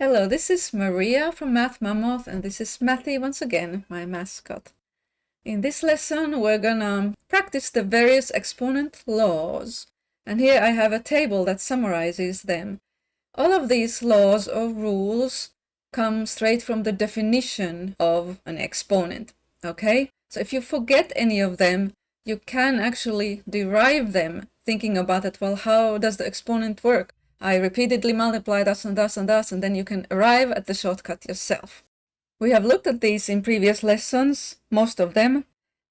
Hello, this is Maria from Math Mammoth, and this is Matty once again, my mascot. In this lesson, we're gonna practice the various exponent laws, and here I have a table that summarizes them. All of these laws or rules come straight from the definition of an exponent, okay? So if you forget any of them, you can actually derive them thinking about it. Well, how does the exponent work? I repeatedly multiply thus and thus and thus, and then you can arrive at the shortcut yourself. We have looked at these in previous lessons, most of them,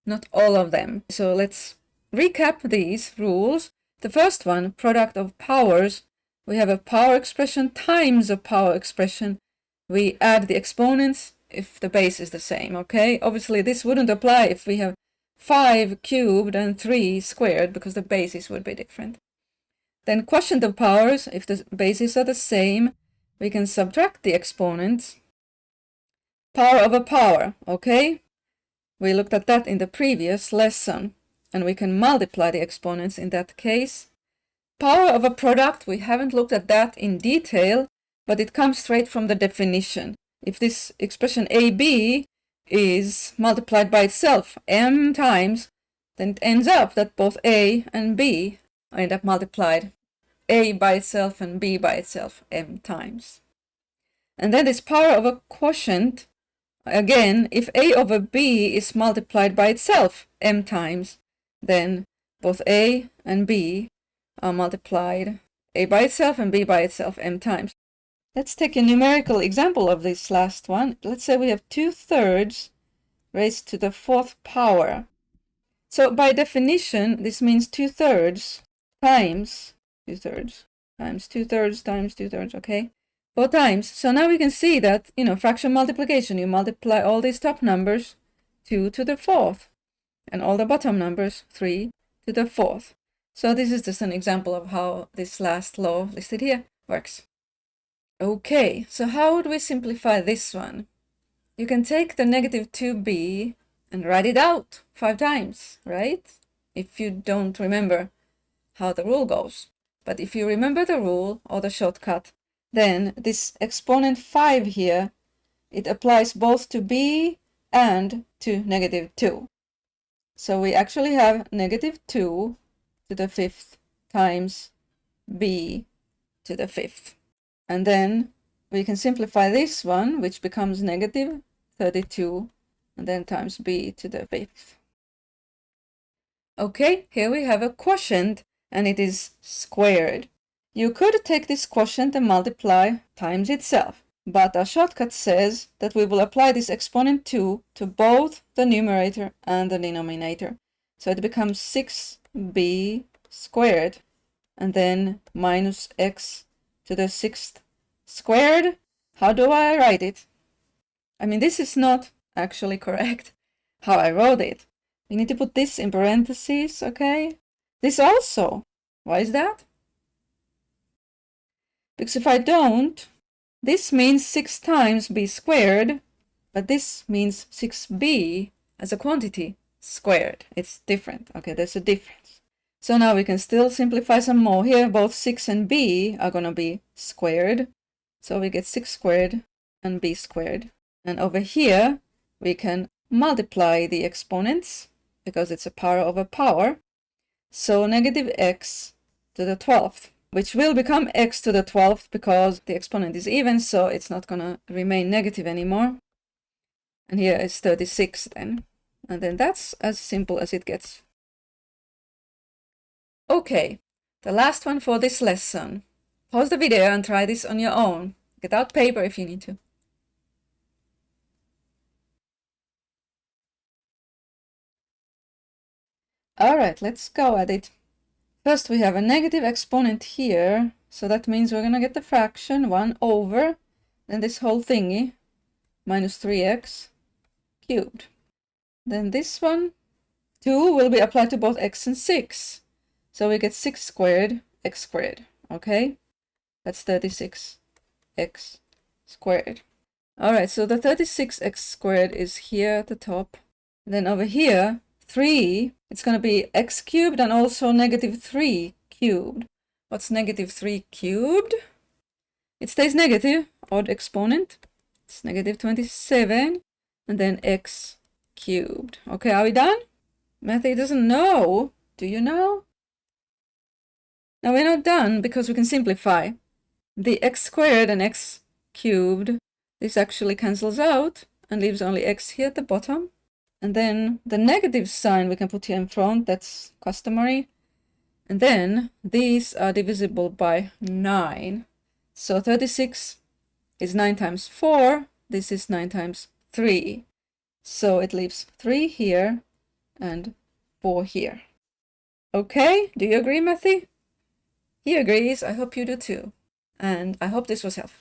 not all of them. So let's recap these rules. The first one, product of powers. We have a power expression times a power expression. We add the exponents if the base is the same, okay? Obviously, this wouldn't apply if we have 5 cubed and 3 squared, because the bases would be different. Then quotient of powers, if the bases are the same, we can subtract the exponents. Power of a power, okay? We looked at that in the previous lesson, and we can multiply the exponents in that case. Power of a product, we haven't looked at that in detail, but it comes straight from the definition. If this expression AB is multiplied by itself m times, then it ends up that both A and B end up multiplied, A by itself and B by itself m times. And then this power of a quotient, again, if A over B is multiplied by itself m times, then both A and B are multiplied, A by itself and B by itself m times. Let's take a numerical example of this last one. Let's say we have 2/3 raised to the 4th power. So by definition, this means 2/3 times 2/3 times 2/3 times 2/3, okay? 4 times. So now we can see that, fraction multiplication, you multiply all these top numbers 2 to the 4th, and all the bottom numbers 3 to the 4th. So this is just an example of how this last law listed here works. Okay, so how would we simplify this one? You can take the negative 2b and write it out 5 times, right? If you don't remember how the rule goes. But if you remember the rule or the shortcut, then this exponent 5 here, it applies both to b and to negative 2. So we actually have negative 2 to the 5th times b to the 5th. And then we can simplify this one, which becomes negative 32, and then times b to the 5th. Okay, here we have a quotient, and it is squared. You could take this quotient and multiply times itself, but our shortcut says that we will apply this exponent 2 to both the numerator and the denominator. So it becomes 6b squared, and then minus x to the 6th squared. How do I write it? I mean, this is not actually correct how I wrote it. We need to put this in parentheses, okay? This also. Why is that? Because if I don't, this means 6 times b squared, but this means 6b as a quantity squared. It's different. Okay, there's a difference. So now we can still simplify some more. Here, both 6 and b are going to be squared. So we get 6 squared and b squared. And over here, we can multiply the exponents because it's a power over power. So negative x to the 12th, which will become x to the 12th because the exponent is even, so it's not going to remain negative anymore. And here is 36 then. And then that's as simple as it gets. Okay, the last one for this lesson. Pause the video and try this on your own. Get out paper if you need to. All right, let's go at it. First, we have a negative exponent here, so that means we're going to get the fraction 1 over, then this whole thingy, minus 3x cubed. Then this one, 2, will be applied to both x and 6. So we get 6 squared, x squared, okay? That's 36x squared. All right, so the 36x squared is here at the top. Then over here, 3, it's going to be x cubed and also negative 3 cubed. What's negative 3 cubed? it stays negative, odd exponent. It's negative 27, and then x cubed. Okay, are we done? Matthew doesn't know. Do you know? Now we're not done because we can simplify. The x squared and x cubed, this actually cancels out and leaves only x here at the bottom. And then the negative sign we can put here in front, that's customary. And then these are divisible by 9. So 36 is 9 times 4. This is 9 times 3. So it leaves 3 here and 4 here. Okay, do you agree, Matthew? He agrees. I hope you do too. And I hope this was helpful.